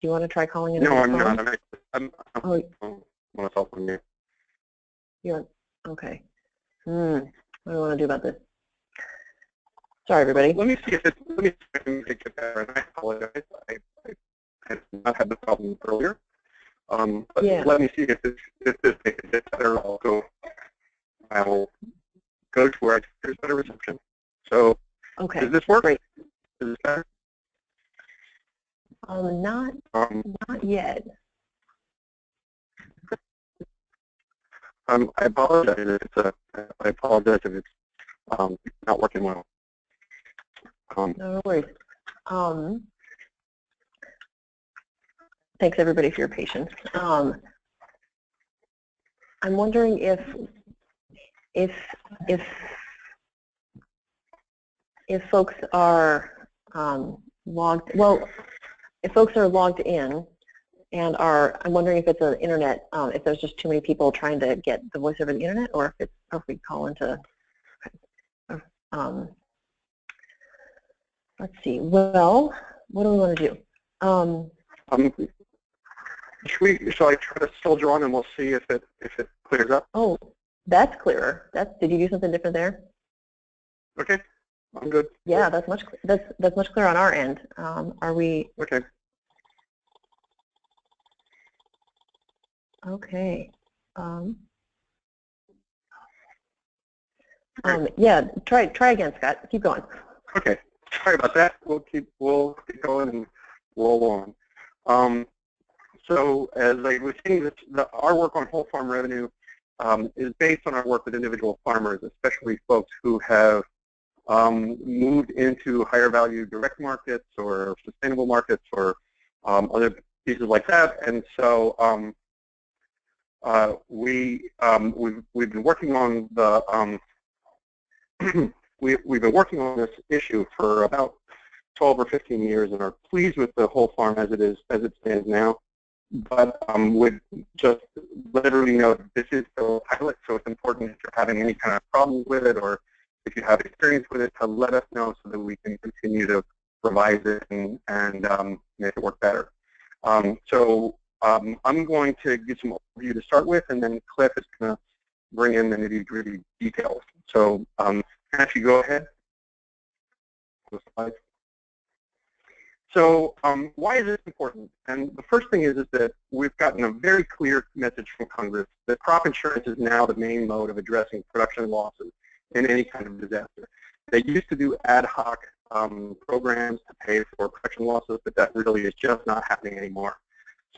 Do you want to try calling in? No, I'm phone? not. I'm oh, want to talk with you. You're okay. What do I want to do about this? Sorry, everybody. Let me see if let me see if I can make it better. And I apologize. I have not had the problem earlier. But yeah. let me see if this makes it better. I'll go to where there's better reception. So, okay. Does this work? Great. Is this better? Not yet. I apologize if it's not working well. No worries. Thanks everybody for your patience. I'm wondering if folks are logged. Well, if folks are logged in and I'm wondering if it's an internet. If there's just too many people trying to get the voice over the internet, or if we call into. Let's see. Well, what do we want to do? Shall I try to soldier on and we'll see if it clears up? Oh, that's clearer. Did you do something different there? Okay, I'm good. Yeah, that's much clearer on our end. Are we? Okay. Okay. Yeah. Try again, Scott. Keep going. Okay. Sorry about that. We'll keep going and roll on. So as I was saying, our work on whole farm revenue is based on our work with individual farmers, especially folks who have moved into higher value direct markets or sustainable markets or other pieces like that. And so we've been working on we've been working on this issue for about 12 or 15 years and are pleased with the whole farm as it stands now. But would just literally note this is still a pilot, so it's important if you're having any kind of problems with it or if you have experience with it to let us know so that we can continue to revise it and make it work better. So I'm going to give some overview to start with, and then Clif is going to bring in the nitty-gritty details. So actually go ahead. So why is this important? And the first thing is that we've gotten a very clear message from Congress that crop insurance is now the main mode of addressing production losses in any kind of disaster. They used to do ad hoc programs to pay for production losses, but that really is just not happening anymore.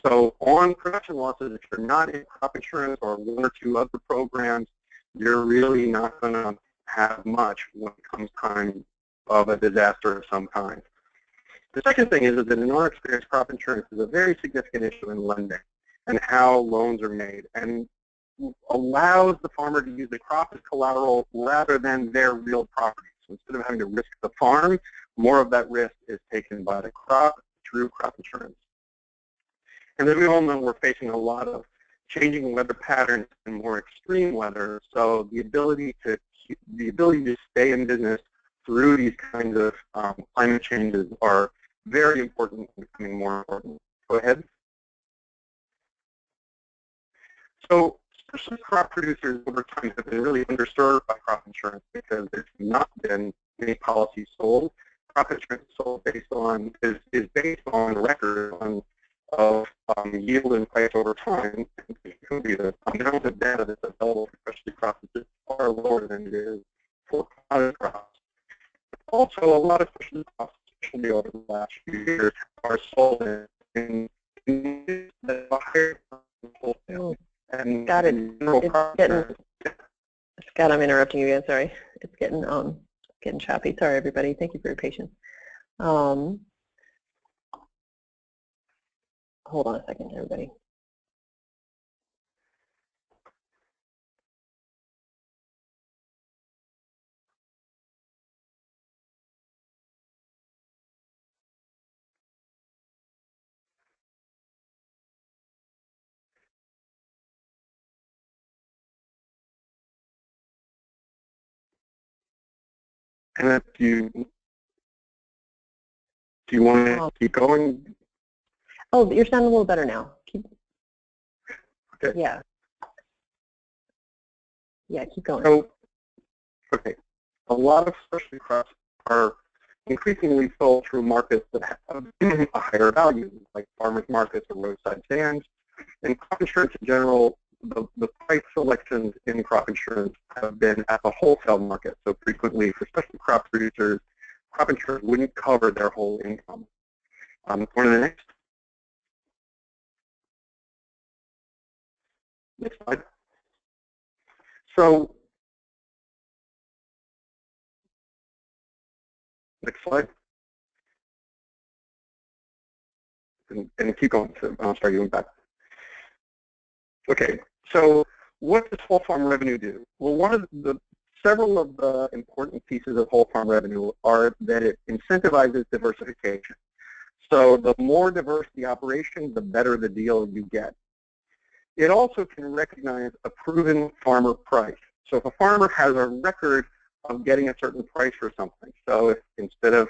So on production losses, if you're not in crop insurance or one or two other programs, you're really not going to have much when it comes time of a disaster of some kind. The second thing is that in our experience, crop insurance is a very significant issue in lending and how loans are made, and allows the farmer to use the crop as collateral rather than their real property. So instead of having to risk the farm, more of that risk is taken by the crop through crop insurance. And as we all know, we're facing a lot of changing weather patterns and more extreme weather, so the ability to stay in business through these kinds of climate changes are very important and becoming more important. Go ahead. So especially crop producers over time have been really underserved by crop insurance because there's not been many policies sold. Crop insurance sold is based on record of yield and price over time. The amount of data that's available for specialty crops is far lower than it is for commodity crops. Also, a lot of specialty crops, especially over the last few years, are sold in the higher wholesale. And got it. Scott, I'm interrupting you again. Sorry, it's getting choppy. Sorry, everybody. Thank you for your patience. Hold on a second, everybody. And do you want to keep going? Oh, you're sounding a little better now. Okay. Yeah. Yeah, keep going. So, okay. A lot of specialty crops are increasingly sold through markets that have a higher value, like farmers markets or roadside stands. And crop insurance in general, the price selections in crop insurance have been at the wholesale market. So frequently, for specialty crop producers, crop insurance wouldn't cover their whole income. On to the next slide. So, next slide. And keep going. So, I'll start going back. Okay, so what does whole farm revenue do? Well, several of the important pieces of whole farm revenue are that it incentivizes diversification. So the more diverse the operation, the better the deal you get. It also can recognize a proven farmer price. So if a farmer has a record of getting a certain price for something, so if instead of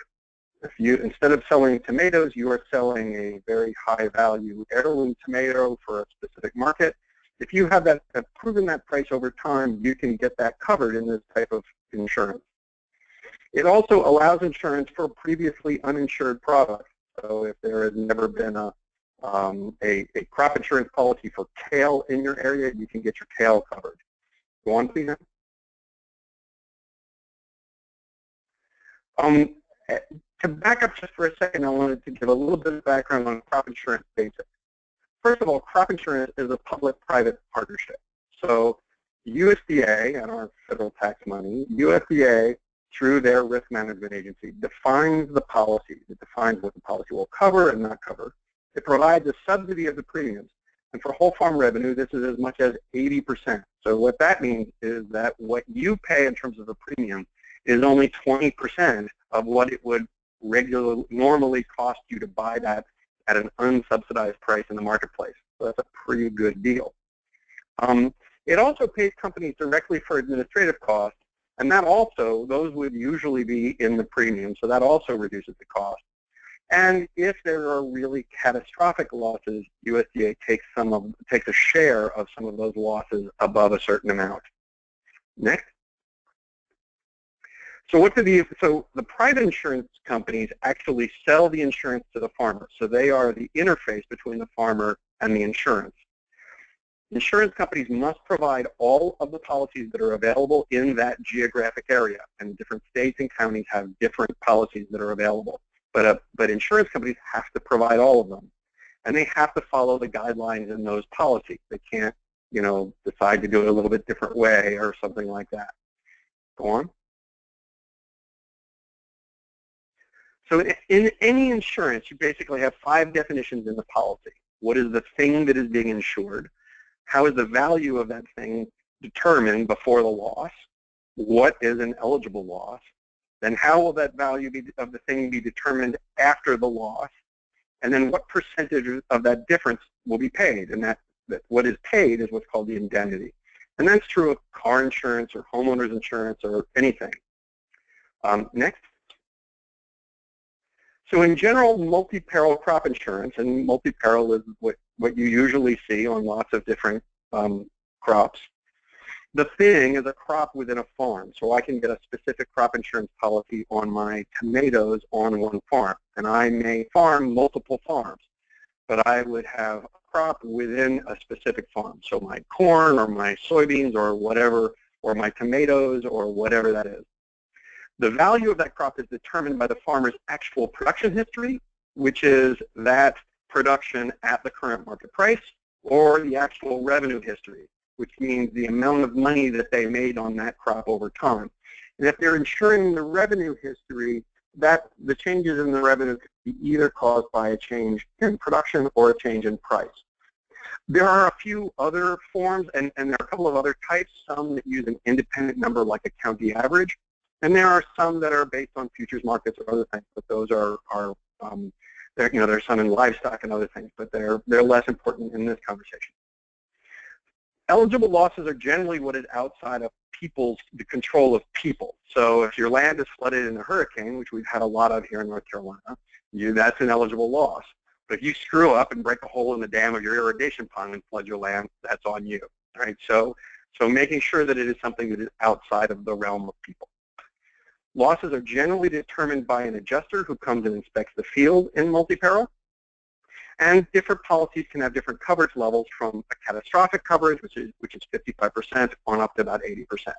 selling tomatoes, you are selling a very high value heirloom tomato for a specific market, if you have proven that price over time, you can get that covered in this type of insurance. It also allows insurance for previously uninsured products. So if there has never been a crop insurance policy for kale in your area, you can get your kale covered. Go on, please. To back up just for a second, I wanted to give a little bit of background on crop insurance basics. First of all, crop insurance is a public-private partnership. So USDA and our federal tax money, USDA, through their risk management agency, defines the policy. It defines what the policy will cover and not cover. It provides a subsidy of the premiums. And for whole farm revenue, this is as much as 80%. So what that means is that what you pay in terms of the premium is only 20% of what it would normally cost you to buy that at an unsubsidized price in the marketplace. So that's a pretty good deal. It also pays companies directly for administrative costs, and that also, those would usually be in the premium, so that also reduces the cost. And if there are really catastrophic losses, USDA takes a share of some of those losses above a certain amount. Next. So the private insurance companies actually sell the insurance to the farmer. So they are the interface between the farmer and the insurance. Insurance companies must provide all of the policies that are available in that geographic area. And different states and counties have different policies that are available. But insurance companies have to provide all of them. And they have to follow the guidelines in those policies. They can't, decide to do it a little bit different way or something like that. Go on. So in any insurance, you basically have 5 definitions in the policy. What is the thing that is being insured? How is the value of that thing determined before the loss? What is an eligible loss? Then how will that value of the thing be determined after the loss? And then what percentage of that difference will be paid? And that what is paid is what's called the indemnity. And that's true of car insurance or homeowners insurance or anything. Next. So in general, multi-peril crop insurance, and multi-peril is what you usually see on lots of different crops. The thing is a crop within a farm. So I can get a specific crop insurance policy on my tomatoes on one farm. And I may farm multiple farms, but I would have a crop within a specific farm. So my corn or my soybeans or whatever, or my tomatoes or whatever that is. The value of that crop is determined by the farmer's actual production history, which is that production at the current market price, or the actual revenue history, which means the amount of money that they made on that crop over time. And if they're insuring the revenue history, the changes in the revenue could be either caused by a change in production or a change in price. There are a few other forms, and there are a couple of other types, some that use an independent number like a county average. And there are some that are based on futures markets or other things, but those are there's some in livestock and other things, but they're less important in this conversation. Eligible losses are generally what is outside of the control of people. So if your land is flooded in a hurricane, which we've had a lot of here in North Carolina, that's an eligible loss. But if you screw up and break a hole in the dam of your irrigation pond and flood your land, that's on you, right? So making sure that it is something that is outside of the realm of people. Losses are generally determined by an adjuster who comes and inspects the field in multi-peril. And different policies can have different coverage levels, from a catastrophic coverage, which is 55%, on up to about 80%.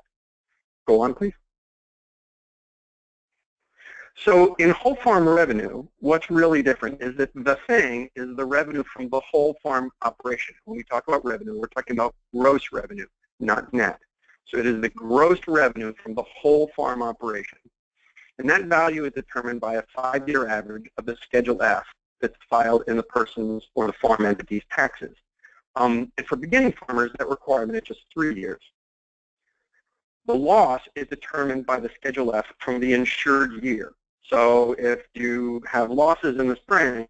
Go on, please. So in whole farm revenue, what's really different is that the thing is the revenue from the whole farm operation. When we talk about revenue, we're talking about gross revenue, not net. So it is the gross revenue from the whole farm operation. And that value is determined by a 5-year average of the Schedule F that's filed in the person's or the farm entity's taxes. And for beginning farmers, that requirement is just 3 years. The loss is determined by the Schedule F from the insured year. So if you have losses in the spring,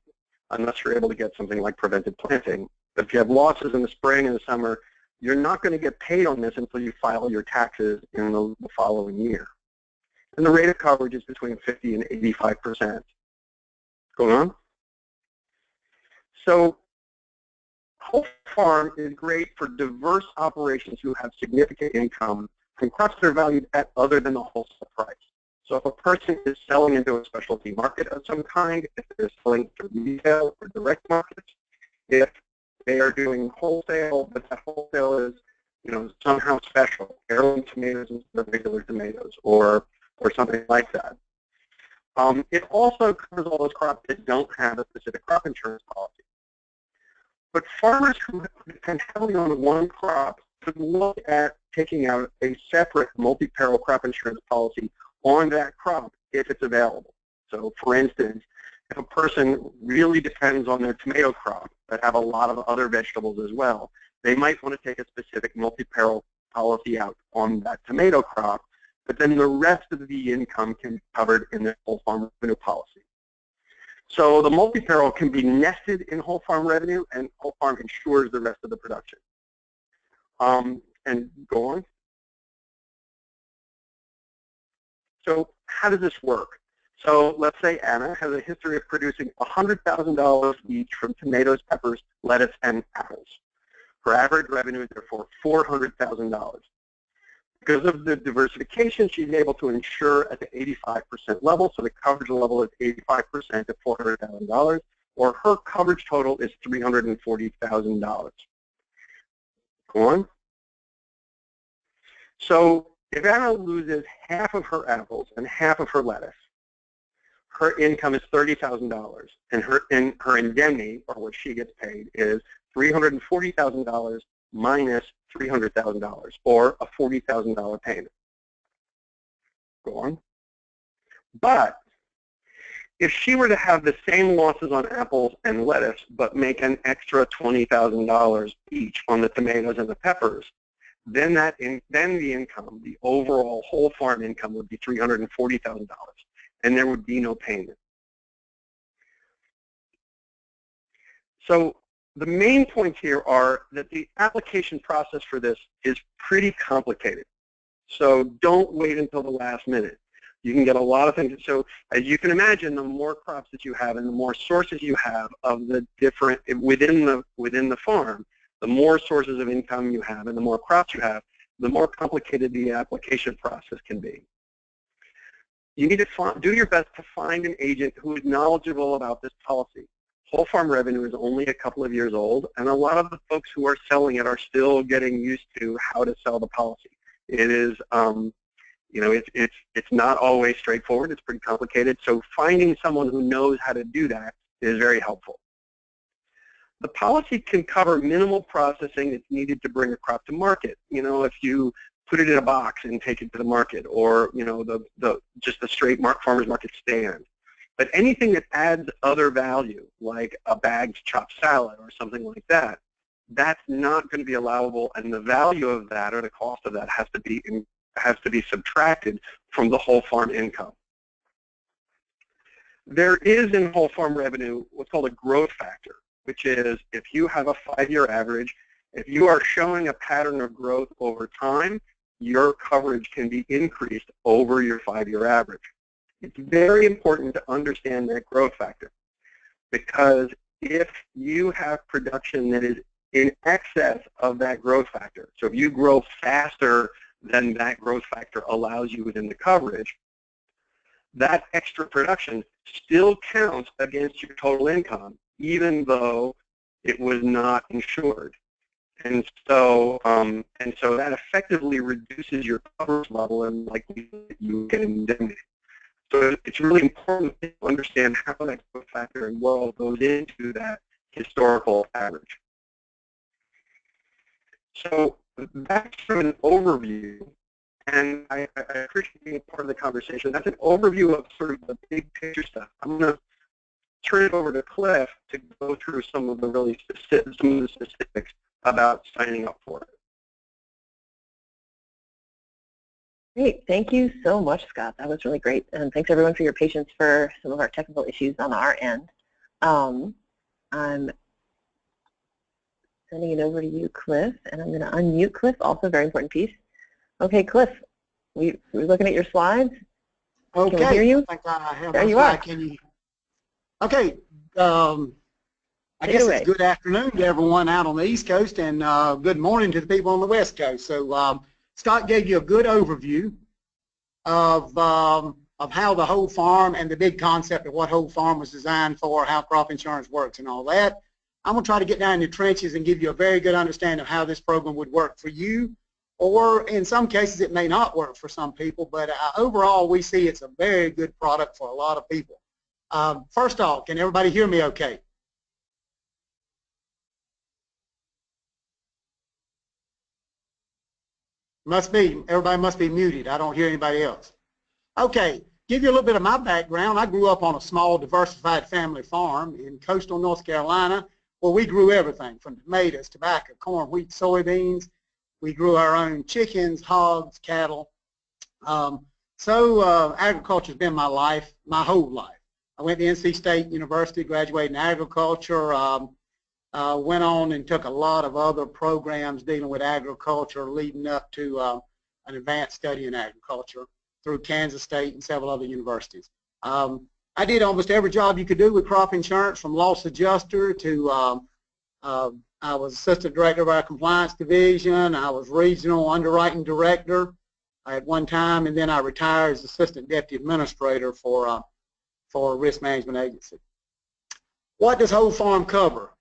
unless you're able to get something like prevented planting, but if you have losses in the spring and the summer, you're not going to get paid on this until you file your taxes in the following year. And the rate of coverage is between 50 and 85%. Going on? So whole farm is great for diverse operations who have significant income from crops that are valued at other than the wholesale price. So if a person is selling into a specialty market of some kind, if they're selling to retail or direct markets, if they are doing wholesale, but that wholesale is, somehow special, heirloom tomatoes instead of regular tomatoes, or something like that. It also covers all those crops that don't have a specific crop insurance policy. But farmers who depend heavily on one crop could look at taking out a separate multi-peril crop insurance policy on that crop if it's available. So for instance, if a person really depends on their tomato crop but have a lot of other vegetables as well, they might want to take a specific multi-peril policy out on that tomato crop, but then the rest of the income can be covered in the whole farm revenue policy. So the multi-peril can be nested in whole farm revenue, and whole farm insures the rest of the production. And go on. So how does this work? So let's say Anna has a history of producing $100,000 each from tomatoes, peppers, lettuce, and apples. Her average revenue is therefore $400,000. Because of the diversification, she's able to insure at the 85% level, so the coverage level is 85% at $400,000, or her coverage total is $340,000. Go on. So if Anna loses half of her apples and half of her lettuce, her income is $30,000, and her indemnity, or what she gets paid, is $340,000 minus $300,000, or a $40,000 payment. Go on. But if she were to have the same losses on apples and lettuce, but make an extra $20,000 each on the tomatoes and the peppers, then the income, the overall whole farm income, would be $340,000, and there would be no payment. So the main points here are that the application process for this is pretty complicated. So don't wait until the last minute. You can get a lot of things. So as you can imagine, the more crops that you have and the more sources you have of the different within the farm, the more sources of income you have and the more crops you have, the more complicated the application process can be. You need to do your best to find an agent who is knowledgeable about this policy. Whole farm revenue is only a couple of years old, and a lot of the folks who are selling it are still getting used to how to sell the policy. It is, it's not always straightforward. It's pretty complicated. So finding someone who knows how to do that is very helpful. The policy can cover minimal processing that's needed to bring a crop to market. If you put it in a box and take it to the market, or just the straight farmer's market stand. But anything that adds other value, like a bagged chopped salad or something like that, that's not going to be allowable, and the value of that or the cost of that has to be subtracted from the whole farm income. There is in whole farm revenue what's called a growth factor, which is if you have a 5-year average, if you are showing a pattern of growth over time, your coverage can be increased over your 5-year average. It's very important to understand that growth factor, because if you have production that is in excess of that growth factor, so if you grow faster than that growth factor allows you within the coverage, that extra production still counts against your total income, even though it was not insured. And so that effectively reduces your coverage level and likely you get indemnity. So it's really important to understand how that growth factor and what all goes into that historical average. So that's sort of an overview, and I appreciate being part of the conversation. That's an overview of sort of the big picture stuff. I'm going to turn it over to Clif to go through some of the really specifics about signing up for it. Great. Thank you so much, Scott. That was really great. And thanks, everyone, for your patience for some of our technical issues on our end. I'm sending it over to you, Clif, and I'm going to unmute Clif, also a very important piece. Okay, Clif, we're looking at your slides. Okay. Can we hear you? I think I have there you are. Can you? Okay. I guess it's good afternoon to everyone out on the East Coast, and good morning to the people on the West Coast. So Scott gave you a good overview of how the whole farm and the big concept of what whole farm was designed for, how crop insurance works and all that. I'm going to try to get down in the trenches and give you a very good understanding of how this program would work for you, or in some cases it may not work for some people, but overall we see it's a very good product for a lot of people. First off, can everybody hear me okay? Everybody must be muted. I don't hear anybody else. Okay, give you a little bit of my background. I grew up on a small diversified family farm in coastal North Carolina where we grew everything from tomatoes, tobacco, corn, wheat, soybeans. We grew our own chickens, hogs, cattle. Agriculture's been my life, my whole life. I went to NC State University, graduated in agriculture, went on and took a lot of other programs dealing with agriculture leading up to an advanced study in agriculture through Kansas State and several other universities. I did almost every job you could do with crop insurance, from loss adjuster to I was assistant director of our compliance division. I was regional underwriting director at one time, and then I retired as assistant deputy administrator for a risk management agency. What does whole farm cover?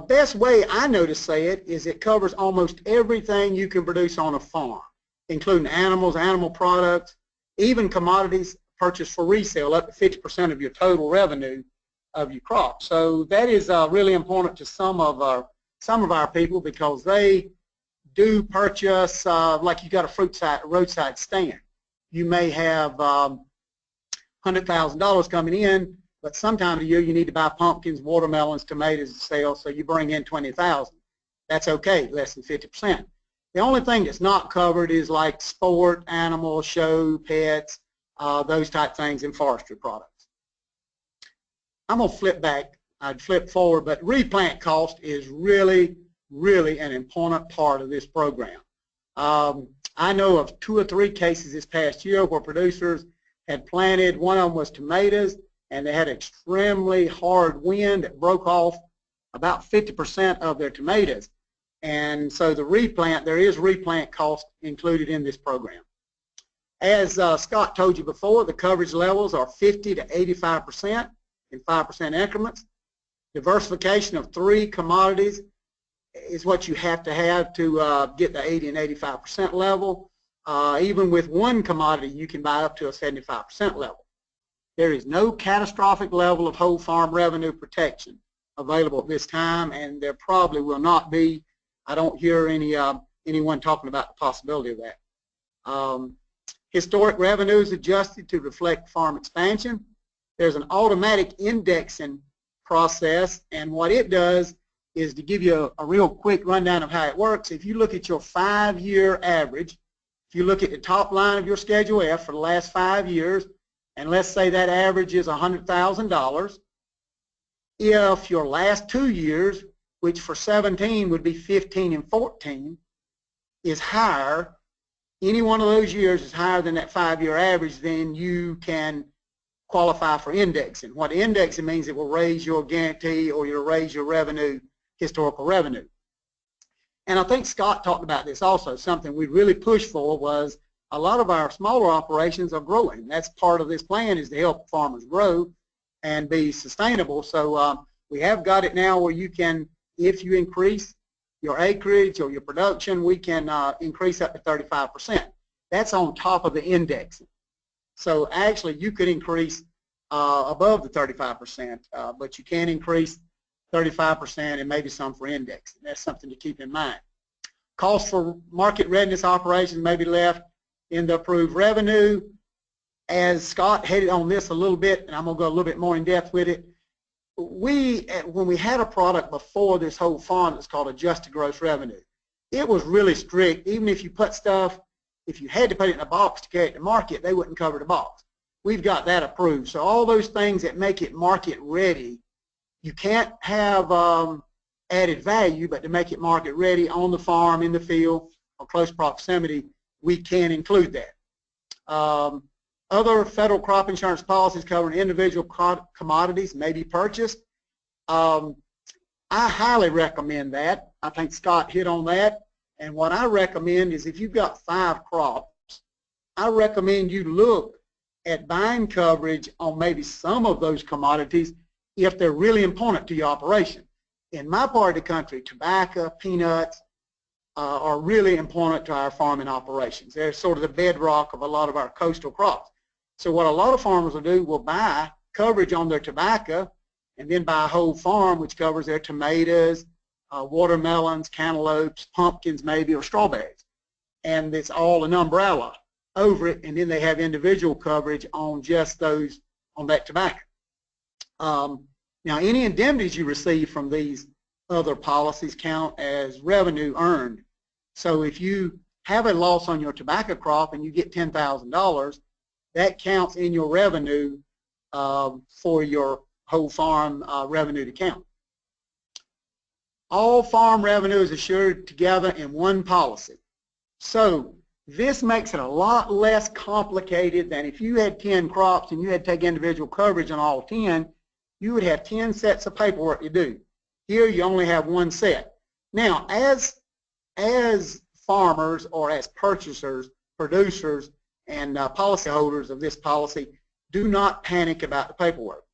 Best way I know to say it is it covers almost everything you can produce on a farm, including animals, animal products, even commodities purchased for resale, up to 50% of your total revenue of your crop. So that is really important to some of our people, because they do purchase, like you got a roadside stand. You may have $100,000 coming in, but sometime of the year you need to buy pumpkins, watermelons, tomatoes to sell, so you bring in $20,000. That's okay, less than 50%. The only thing that's not covered is like sport, animal, show, pets, those type things, and forestry products. I'm going to flip back. I'd flip forward, but replant cost is really, really an important part of this program. I know of 2 or 3 cases this past year where producers had planted, one of them was tomatoes, and they had extremely hard wind that broke off about 50% of their tomatoes. And so the replant, there is replant cost included in this program. As Scott told you before, the coverage levels are 50 to 85% in 5% increments. Diversification of 3 commodities is what you have to get the 80 and 85% level. Even with 1 commodity, you can buy up to a 75% level. There is no catastrophic level of whole farm revenue protection available at this time, and there probably will not be. I don't hear anyone talking about the possibility of that. Historic revenue is adjusted to reflect farm expansion. There's an automatic indexing process, and what it does is to give you a real quick rundown of how it works. If you look at your 5-year average, if you look at the top line of your Schedule F for the last 5 years, and let's say that average is $100,000, if your last 2 years, which for 17 would be 15 and 14, is higher, any one of those years is higher than that 5-year average, then you can qualify for indexing. What indexing means, it will raise your guarantee or you'll raise your revenue, historical revenue. And I think Scott talked about this also. Something we really pushed for was a lot of our smaller operations are growing. That's part of this plan, is to help farmers grow and be sustainable. So we have got it now where you can, if you increase your acreage or your production, we can increase up to 35%. That's on top of the indexing. So actually you could increase above the 35%, but you can increase 35% and maybe some for indexing. That's something to keep in mind. Cost for market readiness operations may be left in the approved revenue. As Scott headed on this a little bit, and I'm going to go a little bit more in depth with it, when we had a product before this whole farm that's called adjusted gross revenue, it was really strict. Even if you put stuff, if you had to put it in a box to carry it to market, they wouldn't cover the box. We've got that approved. So all those things that make it market ready, you can't have added value, but to make it market ready on the farm, in the field, or close proximity, we can include that. Other federal crop insurance policies covering individual commodities may be purchased. I highly recommend that. I think Scott hit on that. And what I recommend is if you've got 5 crops, I recommend you look at buying coverage on maybe some of those commodities if they're really important to your operation. In my part of the country, tobacco, peanuts are really important to our farming operations. They're sort of the bedrock of a lot of our coastal crops. So what a lot of farmers will do, will buy coverage on their tobacco and then buy a whole farm which covers their tomatoes, watermelons, cantaloupes, pumpkins maybe, or strawberries. And it's all an umbrella over it, and then they have individual coverage on just those, on that tobacco. Now, any indemnities you receive from these other policies count as revenue earned. So if you have a loss on your tobacco crop and you get $10,000, that counts in your revenue for your whole farm revenue to count. All farm revenue is assured together in one policy. So this makes it a lot less complicated than if you had 10 crops and you had to take individual coverage on all 10, you would have 10 sets of paperwork to do. Here you only have one set. Now, as farmers or as purchasers, producers, and policyholders of this policy, do not panic about the paperwork.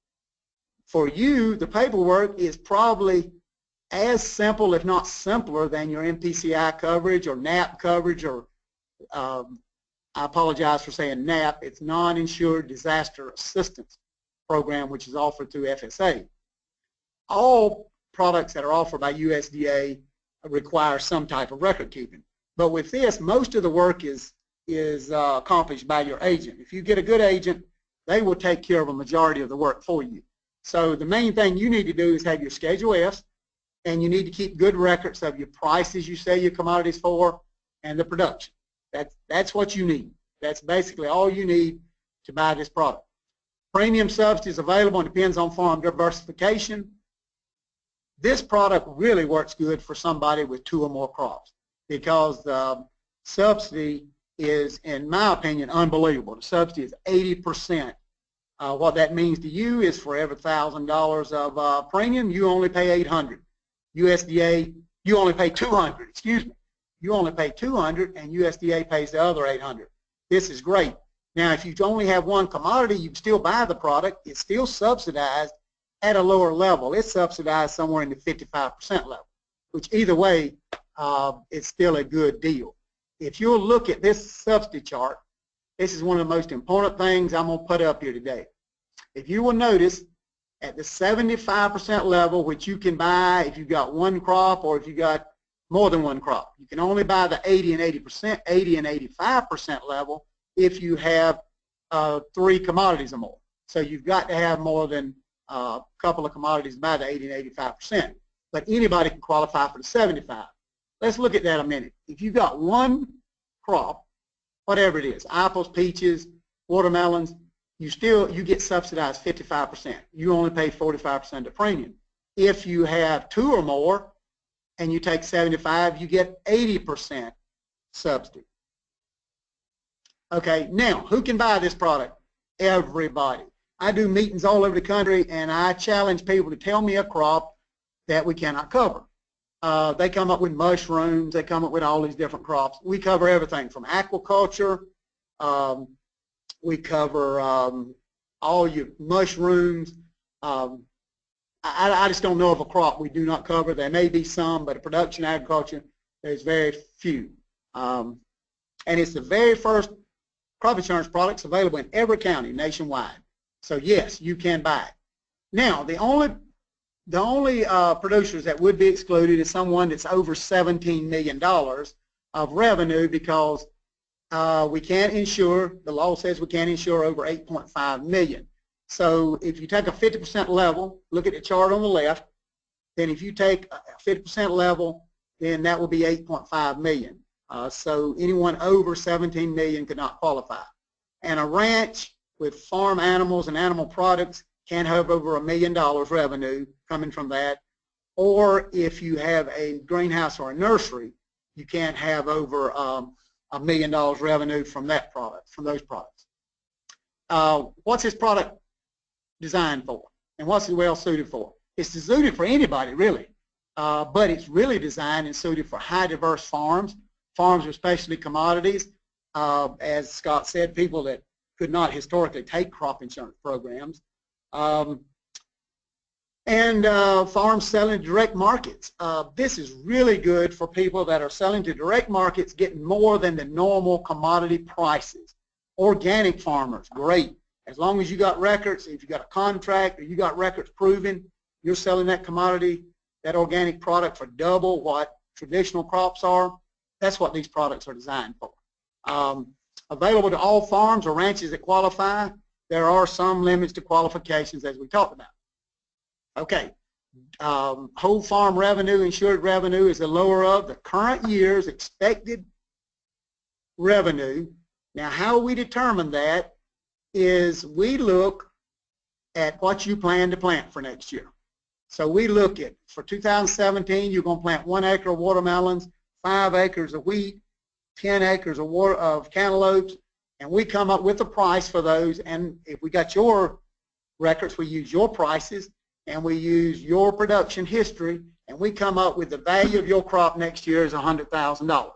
For you, the paperwork is probably as simple, if not simpler, than your MPCI coverage or NAP coverage, or I apologize for saying NAP, it's Non-Insured Disaster Assistance Program, which is offered through FSA. All products that are offered by USDA require some type of record keeping. But with this, most of the work is accomplished by your agent. If you get a good agent, they will take care of a majority of the work for you. So the main thing you need to do is have your Schedule S, and you need to keep good records of your prices you sell your commodities for and the production. That's what you need. That's basically all you need to buy this product. Premium subsidy is available and depends on farm diversification. This product really works good for somebody with 2 or more crops, because the subsidy is, in my opinion, unbelievable. The subsidy is 80%. What that means to you is for every $1,000 of premium, you only pay $800. USDA, you only pay $200. Excuse me. You only pay $200, and USDA pays the other $800. This is great. Now, if you only have one commodity, you can still buy the product. It's still subsidized at a lower level. It's subsidized somewhere in the 55% level, which either way, it's still a good deal. If you'll look at this subsidy chart, this is one of the most important things I'm going to put up here today. If you will notice, at the 75% level, which you can buy if you've got one crop or if you've got more than one crop, you can only buy the 80 and 85% level if you have 3 commodities or more. So you've got to have more than a couple of commodities to buy the 80 and 85%. But anybody can qualify for the 75. Let's look at that a minute. If you've got one crop, whatever it is, apples, peaches, watermelons, you get subsidized 55%. You only pay 45% of premium. If you have 2 or more and you take 75, you get 80% subsidy. Okay, now who can buy this product? Everybody. I do meetings all over the country, and I challenge people to tell me a crop that we cannot cover. They come up with mushrooms. They come up with all these different crops. We cover everything from aquaculture. We cover all your mushrooms. I just don't know of a crop we do not cover. There may be some, but in production agriculture, there's very few. And it's the very first crop insurance products available in every county nationwide. So yes, you can buy it. Now, the only producers that would be excluded is someone that's over $17 million of revenue, because we can't insure, the law says we can't insure over 8.5 million. So if you take a 50% level, look at the chart on the left, then if you take a 50% level, then that will be 8.5 million. So anyone over 17 million could not qualify. And a ranch with farm animals and animal products can have over $1 million revenue coming from that. Or if you have a greenhouse or a nursery, you can't have over $1 million revenue from that product, from those products. What's this product designed for? And what's it well suited for? It's suited for anybody, really. But it's really designed and suited for high diverse farms, farms with specialty commodities. As Scott said, people that could not historically take crop insurance programs. And farms selling to direct markets. This is really good for people that are selling to direct markets, getting more than the normal commodity prices. Organic farmers, great. As long as you got records, if you got a contract or you got records proving you're selling that commodity, that organic product for double what traditional crops are, that's what these products are designed for. Available to all farms or ranches that qualify. There are some limits to qualifications, as we talked about. Okay, whole farm revenue, insured revenue, is the lower of the current year's expected revenue. Now, how we determine that is we look at what you plan to plant for next year. So we look at, for 2017, you're going to plant 1 acre of watermelons, 5 acres of wheat, 10 acres of cantaloupes, and we come up with a price for those. And if we got your records, we use your prices, and we use your production history, and we come up with the value of your crop next year is $100,000.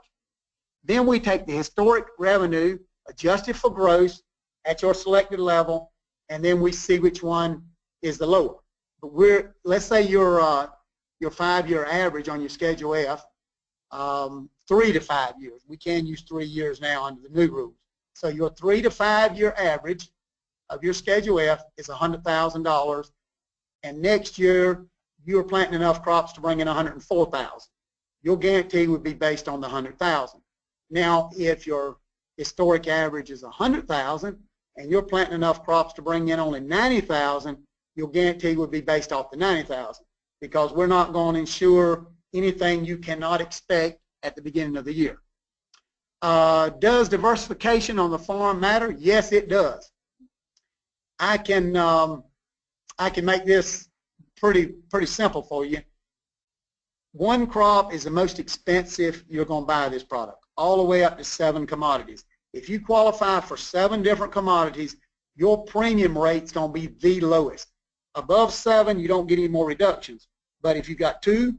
Then we take the historic revenue, adjusted for gross, at your selected level, and then we see which one is the lower. But let's say your 5-year average on your Schedule F, 3 to 5 years. We can use 3 years now under the new rules. So your 3 to 5 year average of your Schedule F is $100,000, and next year you're planting enough crops to bring in $104,000. Your guarantee would be based on the $100,000. Now, if your historic average is $100,000 and you're planting enough crops to bring in only $90,000, your guarantee would be based off the $90,000, because we're not going to insure anything you cannot expect at the beginning of the year. Does diversification on the farm matter? Yes, it does. I can make this pretty simple for you. One crop is the most expensive you're going to buy this product, all the way up to 7 commodities. If you qualify for 7 different commodities, your premium rate's going to be the lowest. Above 7, you don't get any more reductions. But if you got 2,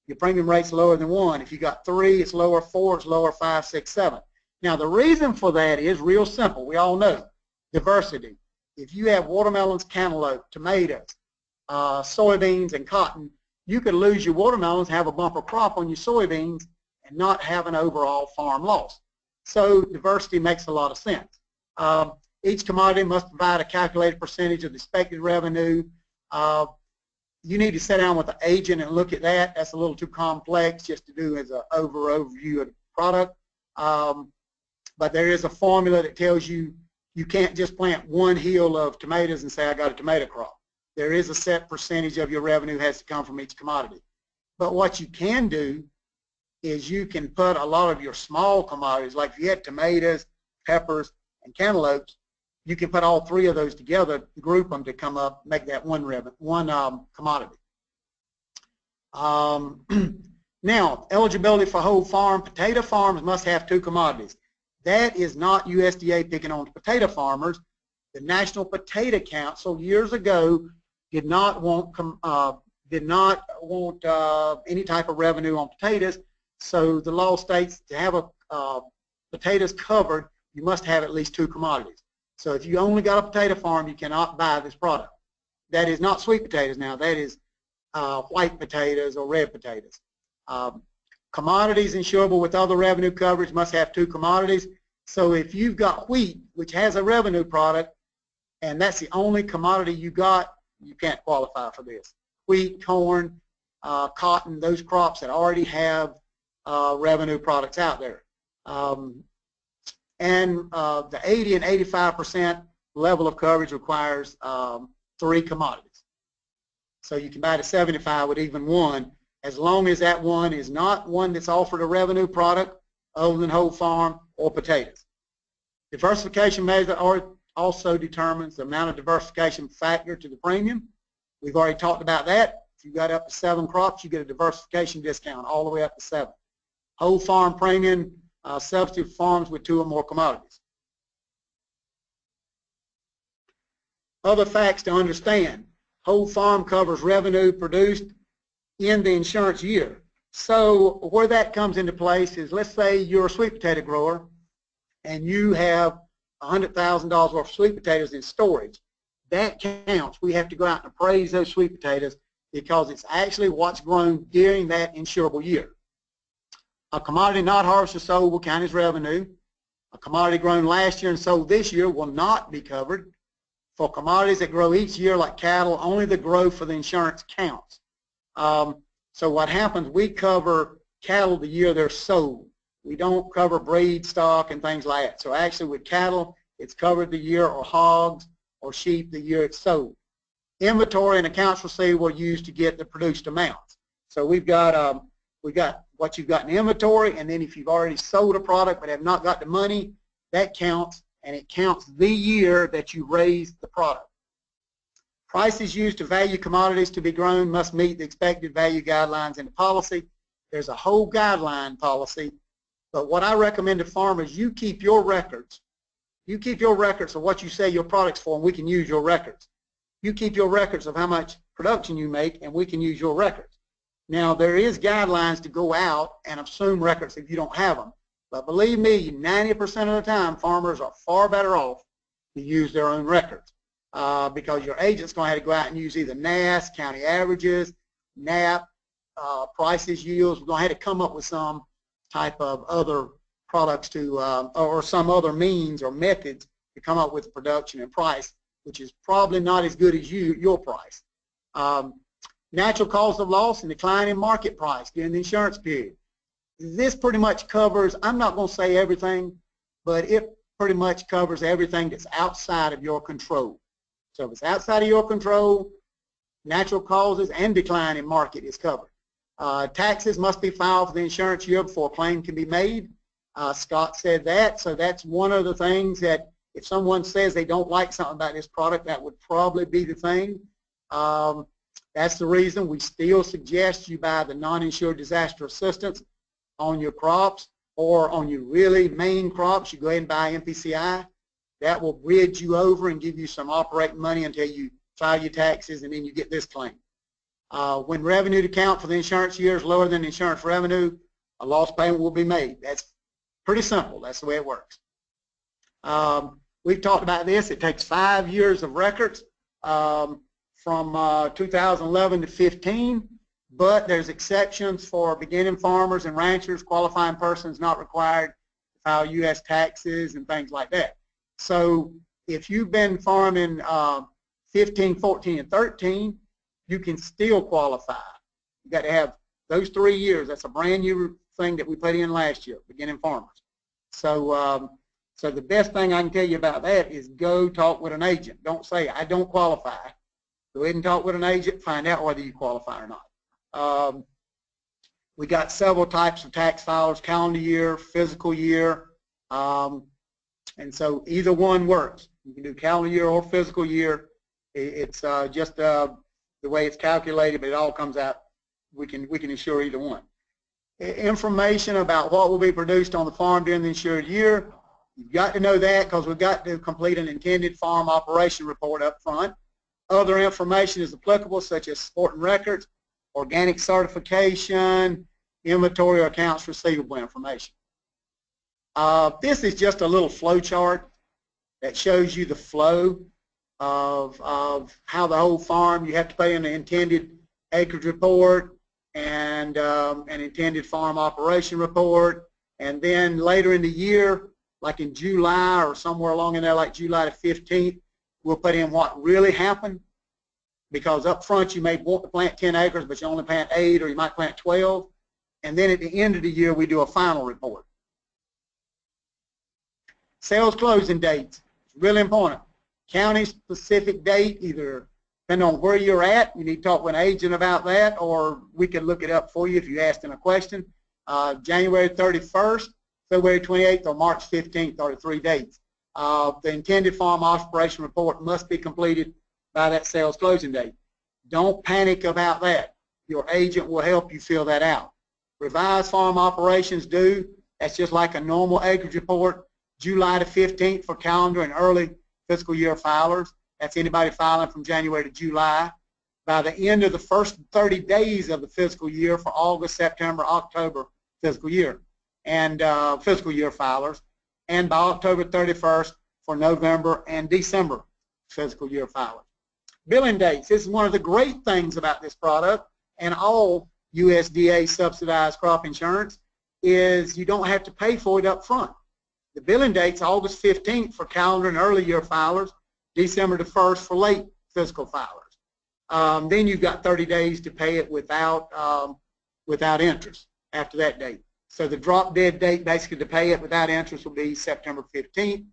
your premium rate's lower than 1. If you got 3, it's lower. 4, it's lower. 5, 6, 7. Now, the reason for that is real simple. We all know diversity. If you have watermelons, cantaloupe, tomatoes, soybeans, and cotton, you could lose your watermelons, have a bumper crop on your soybeans, and not have an overall farm loss. So diversity makes a lot of sense. Each commodity must provide a calculated percentage of the expected revenue. You need to sit down with the agent and look at that. That's a little too complex just to do as an overview of the product. But there is a formula that tells you you can't just plant 1 hill of tomatoes and say, I got a tomato crop. There is a set percentage of your revenue has to come from each commodity. But what you can do is you can put a lot of your small commodities, like if you had tomatoes, peppers, and cantaloupes, you can put all 3 of those together, group them to come up, make that one commodity. Now, eligibility for whole farm. Potato farms must have 2 commodities. That is not USDA picking on potato farmers. The National Potato Council years ago did not want any type of revenue on potatoes, so the law states to have potatoes covered, you must have at least 2 commodities. So if you only got a potato farm, you cannot buy this product. That is not sweet potatoes now, that is white potatoes or red potatoes. Commodities insurable with other revenue coverage must have 2 commodities. So if you've got wheat, which has a revenue product, and that's the only commodity you got, you can't qualify for this. Wheat, corn, cotton, those crops that already have revenue products out there. The 80 and 85% level of coverage requires 3 commodities. So you can buy the 75 with even 1, as long as that one is not one that's offered a revenue product other than whole farm or potatoes. Diversification measure also determines the amount of diversification factor to the premium. We've already talked about that. If you got up to 7 crops, you get a diversification discount all the way up to 7. Whole farm premium, substitute farms with 2 or more commodities. Other facts to understand. Whole farm covers revenue produced in the insurance year. So where that comes into place is, let's say you're a sweet potato grower and you have $100,000 worth of sweet potatoes in storage. That counts. We have to go out and appraise those sweet potatoes because it's actually what's grown during that insurable year. A commodity not harvested or sold will count as revenue. A commodity grown last year and sold this year will not be covered. For commodities that grow each year like cattle, only the growth for the insurance counts. So what happens, we cover cattle the year they're sold. We don't cover breed stock and things like that. So actually with cattle, it's covered the year, or hogs or sheep the year it's sold. Inventory and accounts receivable are used to get the produced amounts. So we've got what you've got in inventory, and then if you've already sold a product but have not got the money, that counts, and it counts the year that you raised the product. Prices used to value commodities to be grown must meet the expected value guidelines in the policy. There's a whole guideline policy, but what I recommend to farmers, you keep your records. You keep your records of what you sell your products for, and we can use your records. You keep your records of how much production you make, and we can use your records. Now, there is guidelines to go out and assume records if you don't have them. But believe me, 90% of the time, farmers are far better off to use their own records because your agent's going to have to go out and use either NAS, county averages, NAP, prices, yields. We're going to have to come up with some type of other products to, or some other means or methods to come up with production and price, which is probably not as good as your price. Natural cause of loss and decline in market price during the insurance period. This pretty much covers, I'm not going to say everything, but it pretty much covers everything that's outside of your control. So if it's outside of your control, natural causes and decline in market is covered. Taxes must be filed for the insurance year before a claim can be made. Scott said that, so that's one of the things that if someone says they don't like something about this product, that would probably be the thing. That's the reason we still suggest you buy the non-insured disaster assistance on your crops, or on your really main crops, you go ahead and buy MPCI. That will bridge you over and give you some operating money until you file your taxes, and then you get this claim. When revenue to count for the insurance year is lower than insurance revenue, a loss payment will be made. That's pretty simple. That's the way it works. We've talked about this. It takes 5 years of records from 2011 to 15. But there's exceptions for beginning farmers and ranchers, qualifying persons not required to file U.S. taxes and things like that. So if you've been farming 15, 14, and 13, you can still qualify. You've got to have those 3 years. That's a brand new thing that we put in last year, beginning farmers. So, so the best thing I can tell you about that is go talk with an agent. Don't say, I don't qualify. Go ahead and talk with an agent, find out whether you qualify or not. We got several types of tax filers, calendar year, fiscal year, and so either one works. You can do calendar year or fiscal year. It's just the way it's calculated, but it all comes out. We can insure either one. Information about what will be produced on the farm during the insured year. You've got to know that because we've got to complete an intended farm operation report up front. Other information is applicable, such as supporting records, organic certification, inventory or accounts receivable information. This is just a little flow chart that shows you the flow of how the whole farm, you have to pay in the intended acreage report and an intended farm operation report, and then later in the year, like in July or somewhere along in there, like July the 15th, we'll put in what really happened, because up front you may want to plant 10 acres, but you only plant 8, or you might plant 12, and then at the end of the year we do a final report. Sales closing dates, it's really important. County specific date, either depending on where you're at, you need to talk with an agent about that, or we can look it up for you if you asked in a question. January 31st, February 28th, or March 15th are the 3 dates. The intended farm operation report must be completed by that sales closing date. Don't panic about that. Your agent will help you fill that out. Revised farm operations due, that's just like a normal acreage report, July the 15th for calendar and early fiscal year filers. That's anybody filing from January to July. By the end of the first 30 days of the fiscal year for August, September, October fiscal year, and fiscal year filers, and by October 31st for November and December fiscal year filers. Billing dates, this is one of the great things about this product and all USDA subsidized crop insurance, is you don't have to pay for it up front. The billing date's August 15th for calendar and early year filers, December the 1st for late fiscal filers. Then you've got 30 days to pay it without interest after that date. So the drop dead date basically to pay it without interest will be September 15th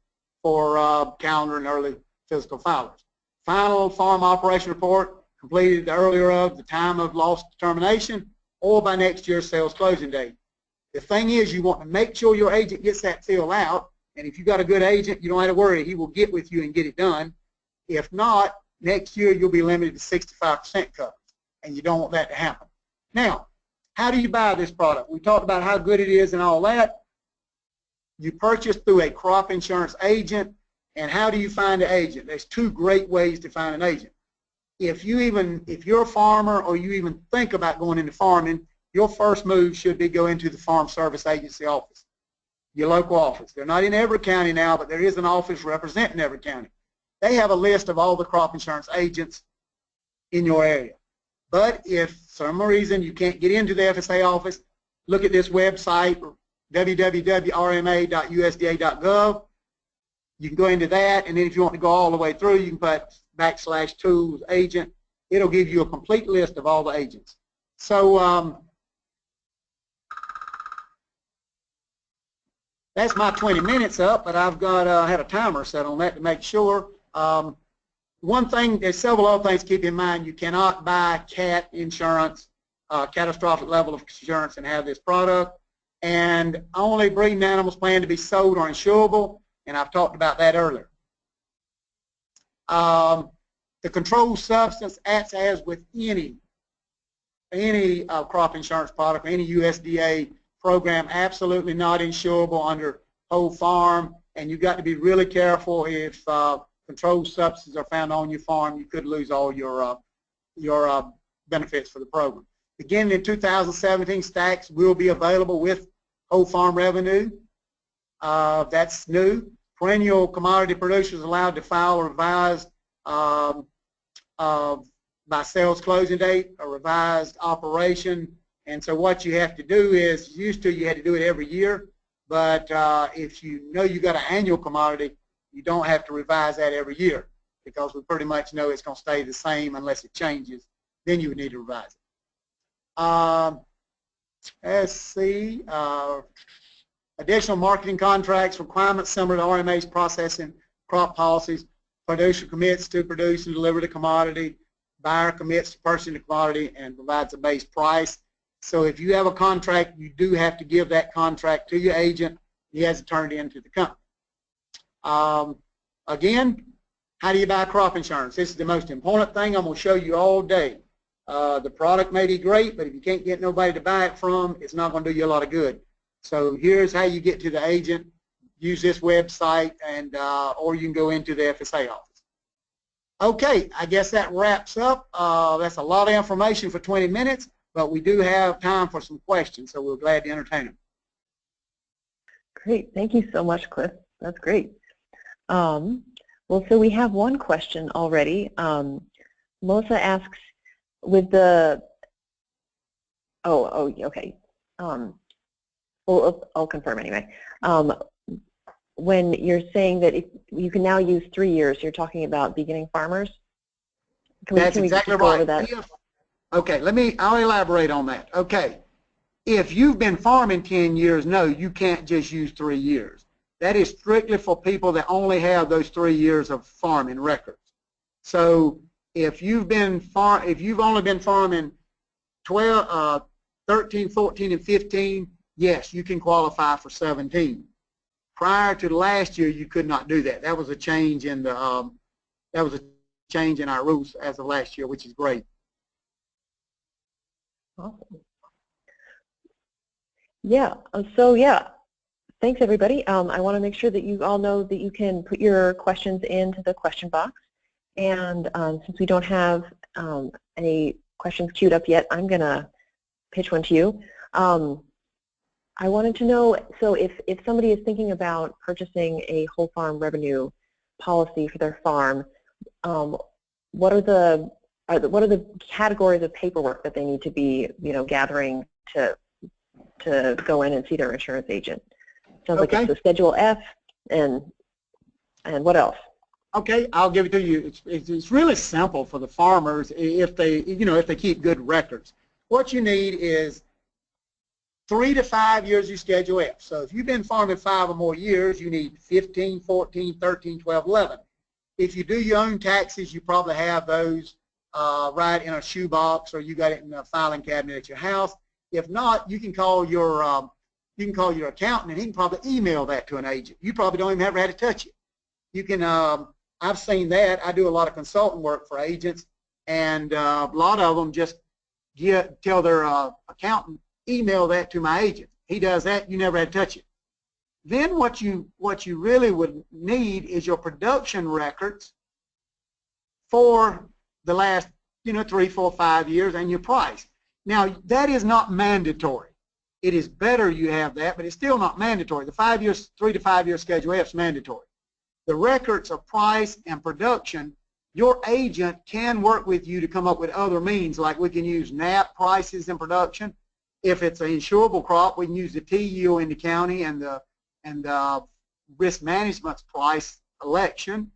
for calendar and early fiscal filers. Final farm operation report completed the earlier of the time of loss determination or by next year's sales closing date. The thing is, you want to make sure your agent gets that filled out, and if you've got a good agent, you don't have to worry. He will get with you and get it done. If not, next year you'll be limited to 65% coverage, and you don't want that to happen. Now, how do you buy this product? We talked about how good it is and all that. You purchase through a crop insurance agent, and how do you find an agent? There's 2 great ways to find an agent. If you're a farmer or you even think about going into farming, your first move should be go into the Farm Service Agency office, your local office. They're not in every county now, but there is an office representing every county. They have a list of all the crop insurance agents in your area. But if for some reason you can't get into the FSA office, look at this website, www.rma.usda.gov. You can go into that, and then if you want to go all the way through, you can put /tools agent. It'll give you a complete list of all the agents. So that's my 20 minutes up, but I've got had a timer set on that to make sure. One thing, there's several other things to keep in mind. You cannot buy cat insurance, catastrophic level of insurance, and have this product. And only breeding animals planned to be sold are insurable, and I've talked about that earlier. The controlled substance acts as with any crop insurance product, any USDA program, absolutely not insurable under whole farm, and you've got to be really careful if controlled substances are found on your farm. You could lose all your benefits for the program. Beginning in 2017, stacks will be available with whole farm revenue. That's new. Perennial commodity producers allowed to file a revised by sales closing date, a revised operation. And so what you have to do is, used to you had to do it every year, but if you know you got an annual commodity, you don't have to revise that every year, because we pretty much know it's going to stay the same unless it changes. Then you would need to revise it. Let's see. Additional marketing contracts, requirements similar to RMA's processing crop policies. Producer commits to produce and deliver the commodity. Buyer commits to purchasing the commodity and provides a base price. So if you have a contract, you do have to give that contract to your agent. He has to turn it into the company. Again, how do you buy crop insurance? This is the most important thing I'm going to show you all day. The product may be great, but if you can't get nobody to buy it from, it's not going to do you a lot of good. So here's how you get to the agent. use this website, and or you can go into the FSA office. Okay, I guess that wraps up. That's a lot of information for 20 minutes, but we do have time for some questions, so we're glad to entertain them. Great, thank you so much, Cliff. That's great. Well, so we have one question already. Melissa asks, with the, okay. Well, I'll confirm anyway. When you're saying that if you can now use 3 years, you're talking about beginning farmers? That's exactly right. That? Okay, I'll elaborate on that. Okay, if you've been farming 10 years, no, you can't just use 3 years. That is strictly for people that only have those 3 years of farming records. So if you've only been farming 13, 14, and 15, yes, you can qualify for 17. Prior to last year, you could not do that. That was a change in the our rules as of last year, which is great. Awesome. Yeah. So yeah. Thanks, everybody. I want to make sure that you all know that you can put your questions into the question box. And since we don't have any questions queued up yet, I'm going to pitch one to you. I wanted to know, so if somebody is thinking about purchasing a whole farm revenue policy for their farm, what are the categories of paperwork that they need to be, gathering to go in and see their insurance agent? Sounds like it's the Schedule F, and what else? Okay, I'll give it to you. It's really simple for the farmers if they keep good records. What you need is 3 to 5 years of Schedule F. So if you've been farming 5 or more years, you need 15, 14, 13, 12, 11. If you do your own taxes, you probably have those right in a shoebox, or you got it in a filing cabinet at your house. If not, you can call your accountant, and he can probably email that to an agent. You probably don't even ever have to touch it. You can. I've seen that. I do a lot of consulting work for agents, and a lot of them just tell their accountant, email that to my agent. He does that. You never had to touch it. Then what you really would need is your production records for the last 3, 4, 5 years, and your price. Now that is not mandatory. It is better you have that, but it's still not mandatory. The 3 to 5 year Schedule F is mandatory. The records of price and production, your agent can work with you to come up with other means, like we can use NAP prices in production. If it's an insurable crop, we can use the TU in the county and the risk management's price election.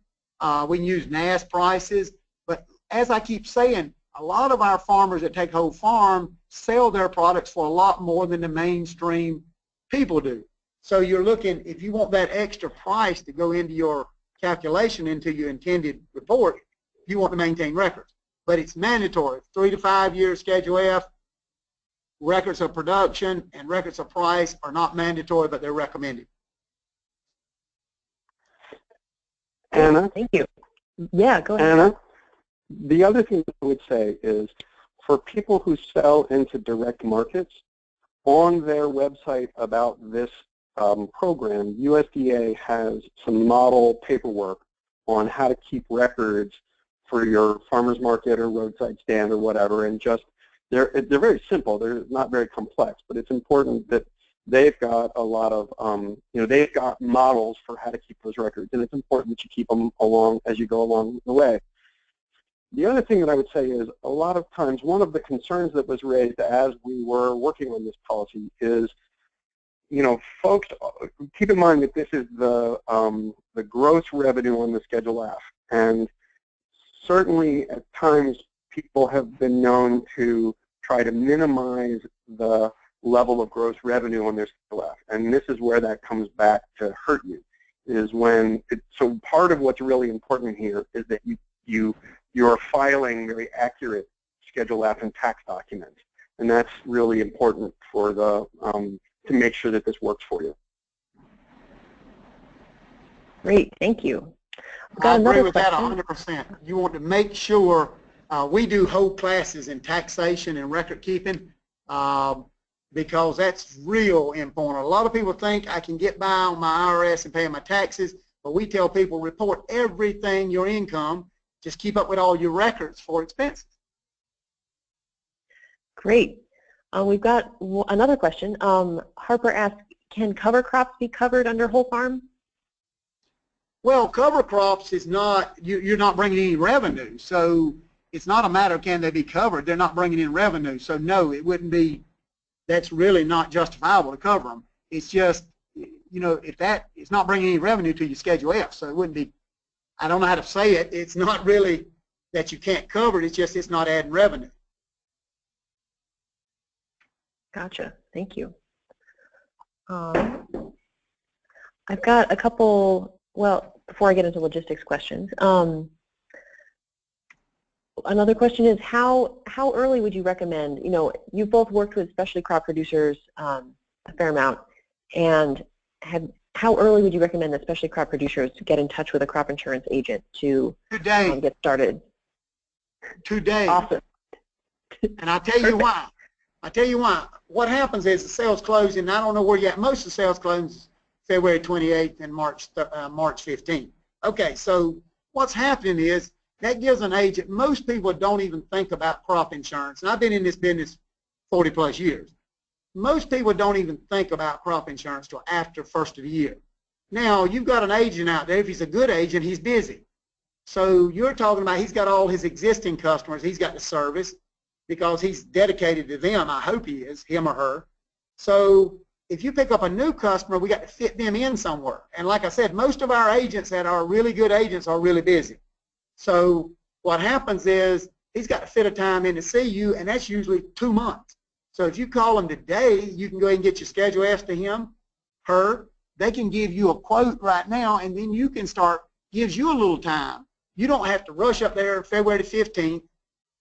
We can use NAS prices. But as I keep saying, a lot of our farmers that take whole farm sell their products for a lot more than the mainstream people do. So you're looking, if you want that extra price to go into your calculation, into your intended report, you want to maintain records. But it's mandatory. 3 to 5 year Schedule F, records of production and records of price are not mandatory, but they're recommended. Anna? Thank you. Yeah, go ahead. Anna, the other thing I would say is for people who sell into direct markets, on their website about this program, USDA has some model paperwork on how to keep records for your farmer's market or roadside stand or whatever, and just they're very simple. They're not very complex, but it's important that they've got a lot of they've got models for how to keep those records, and it's important that you keep them along as you go along the way. The other thing that I would say is a lot of times one of the concerns that was raised as we were working on this policy is, folks, keep in mind that this is the gross revenue on the Schedule F, and certainly at times people have been known to try to minimize the level of gross revenue on their Schedule F, and this is where that comes back to hurt you. So part of what's really important here is that you're filing very accurate Schedule F and tax documents, and that's really important for to make sure that this works for you. Great, thank you. I agree with that 100%. You want to make sure we do whole classes in taxation and record keeping. because that's real important. A lot of people think I can get by on my IRS and pay my taxes, but we tell people report everything, your income, just keep up with all your records for expenses. Great. We've got another question. Harper asked, can cover crops be covered under whole farm? Well, cover crops is not, you're not bringing any revenue, so it's not a matter of can they be covered. They're not bringing in revenue, so no, it wouldn't be, that's really not justifiable to cover them. It's just, you know, if that, it's not bringing any revenue to your Schedule F, so it wouldn't be, I don't know how to say it, it's not really that you can't cover it, it's just it's not adding revenue. Gotcha, thank you. I've got a couple, well, before I get into logistics questions, another question is how early would you recommend, you know, you've both worked with specialty crop producers a fair amount, and how early would you recommend that specialty crop producers get in touch with a crop insurance agent to get started? Today. Awesome. And I'll tell you why. I'll tell you why. What happens is the sales close, and I don't know where you're at. Most of the sales close February 28th and March 15th. Okay, so what's happening is that gives an agent, most people don't even think about crop insurance, and I've been in this business 40 plus years. Most people don't even think about crop insurance till after first of the year. Now, you've got an agent out there, if he's a good agent, he's busy. So you're talking about he's got all his existing customers, he's got the service, because he's dedicated to them, I hope he is, him or her. So if you pick up a new customer, we got to fit them in somewhere. And like I said, most of our agents that are really good agents are really busy. So what happens is he's got to fit a time in to see you, and that's usually 2 months. So if you call him today, you can go ahead and get your Schedule F to him, her. They can give you a quote right now, and then you can start, gives you a little time. You don't have to rush up there February the 15th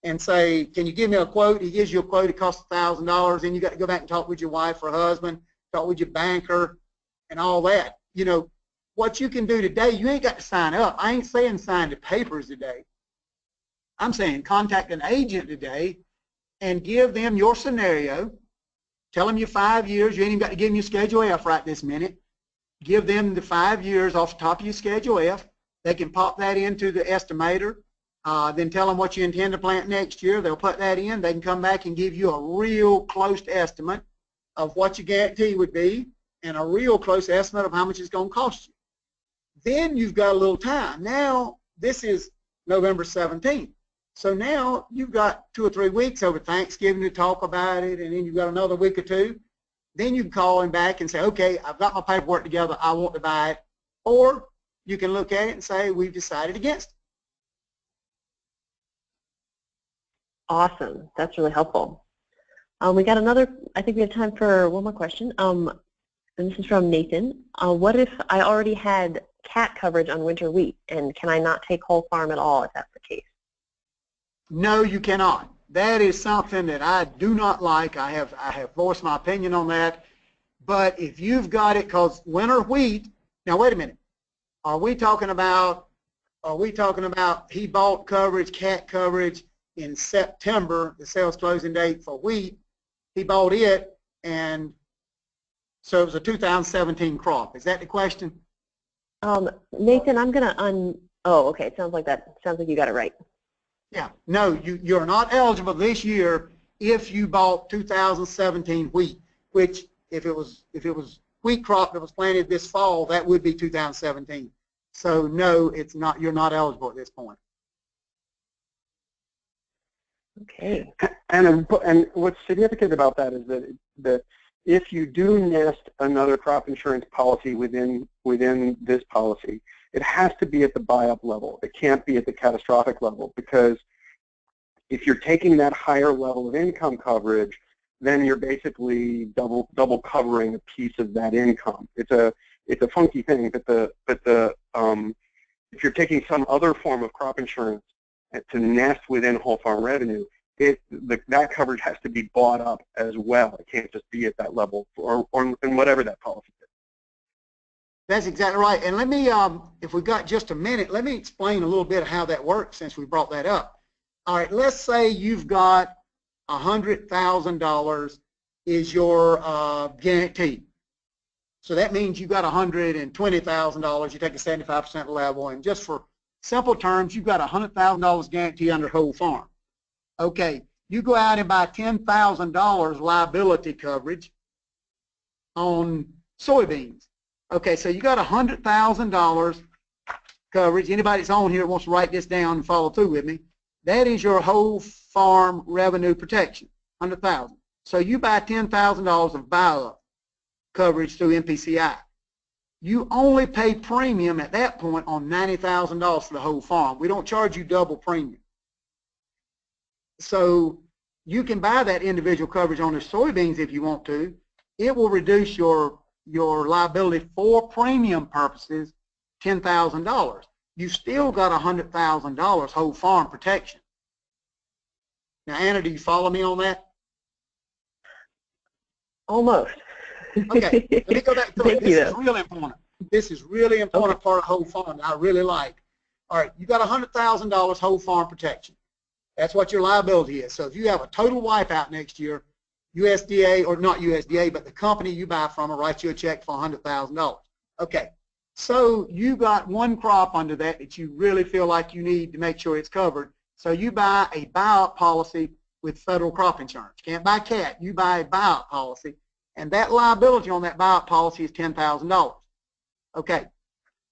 and say, can you give me a quote? He gives you a quote, it costs $1,000, and you got to go back and talk with your wife or husband, talk with your banker, and all that. You know, what you can do today, you ain't got to sign up. I ain't saying sign the papers today. I'm saying contact an agent today and give them your scenario. Tell them your 5 years. You ain't even got to give them your Schedule F right this minute. Give them the 5 years off the top of your Schedule F. They can pop that into the estimator. Then tell them what you intend to plant next year. They'll put that in. They can come back and give you a real close estimate of what your guarantee would be and a real close estimate of how much it's going to cost you. Then you've got a little time. Now, this is November 17th. So now you've got 2 or 3 weeks over Thanksgiving to talk about it, and then you've got another week or two. Then you can call him back and say, okay, I've got my paperwork together. I want to buy it. Or you can look at it and say, we've decided against it. Awesome. That's really helpful. We got another, I think we have time for one more question. And this is from Nathan. What if I already had cat coverage on winter wheat, and can I not take whole farm at all if that's the case? No, you cannot. That is something that I do not like. I have voiced my opinion on that. But if you've got it, because winter wheat, now wait a minute. Are we talking about he bought coverage, cat coverage in September, the sales closing date for wheat? He bought it, and so it was a 2017 crop. Is that the question? Nathan, I'm going to oh, okay. It sounds like you got it right. Yeah. No, you're not eligible this year if you bought 2017 wheat, which if it was wheat crop that was planted this fall, that would be 2017. So no, it's not. You're not eligible at this point. Okay. And what's significant about that is that if you do nest another crop insurance policy within this policy, it has to be at the buy-up level. It can't be at the catastrophic level, because if you're taking that higher level of income coverage, then you're basically double covering a piece of that income. It's a funky thing, but if you're taking some other form of crop insurance to nest within whole farm revenue, that coverage has to be bought up as well. It can't just be at that level or in whatever that policy is. That's exactly right. And let me, if we've got just a minute, let me explain a little bit of how that works since we brought that up. All right, let's say you've got $100,000 is your guarantee. So that means you got $120,000. You take a 75% level, and just for simple terms, you've got $100,000 guarantee under whole farm. Okay, you go out and buy $10,000 liability coverage on soybeans. Okay, so you got $100,000 coverage. Anybody that's on here wants to write this down and follow through with me. That is your whole farm revenue protection, $100,000. So you buy $10,000 of buy-up coverage through MPCI. You only pay premium at that point on $90,000 for the whole farm. We don't charge you double premium. So you can buy that individual coverage on the soybeans if you want to. It will reduce your liability for premium purposes $10,000. You still got $100,000 whole farm protection. Now, Anna, do you follow me on that? Almost. Okay, let me go back to it. This is really important. This is really important part of whole farm that I really like. All right, you got $100,000 whole farm protection. That's what your liability is. So if you have a total wipeout next year, USDA, or not USDA, but the company you buy from will write you a check for $100,000. Okay, so you got one crop under that you really feel like you need to make sure it's covered. So you buy a buyout policy with federal crop insurance. You can't buy CAT. You buy a buyout policy, and that liability on that buyout policy is $10,000. Okay,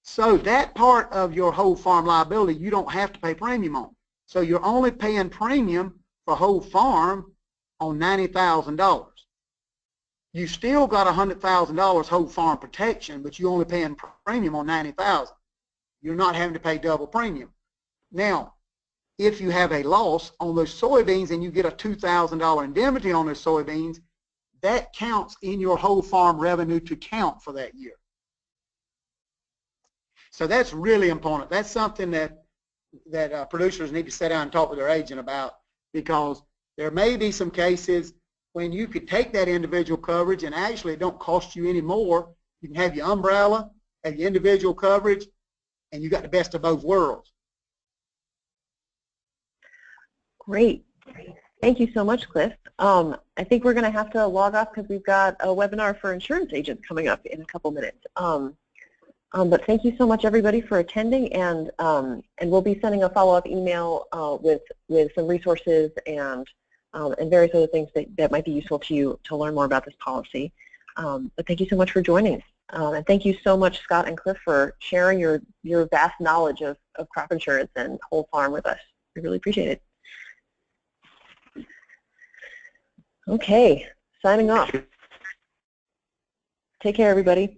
so that part of your whole farm liability you don't have to pay premium on. So you're only paying premium for whole farm on $90,000. You still got $100,000 whole farm protection, but you're only paying premium on $90,000. You're not having to pay double premium. Now, if you have a loss on those soybeans and you get a $2,000 indemnity on those soybeans, that counts in your whole farm revenue to count for that year. So that's really important. That's something that producers need to sit down and talk with their agent about, because there may be some cases when you could take that individual coverage and actually it don't cost you any more. You can have your umbrella, have your individual coverage, and you got the best of both worlds. Great. Thank you so much, Cliff. I think we're going to have to log off because we've got a webinar for insurance agents coming up in a couple minutes. But thank you so much, everybody, for attending, and we'll be sending a follow-up email with some resources and various other things that might be useful to you to learn more about this policy. But thank you so much for joining, and thank you so much, Scott and Cliff, for sharing your vast knowledge of crop insurance and whole farm with us. We really appreciate it. Okay, signing off. Take care, everybody.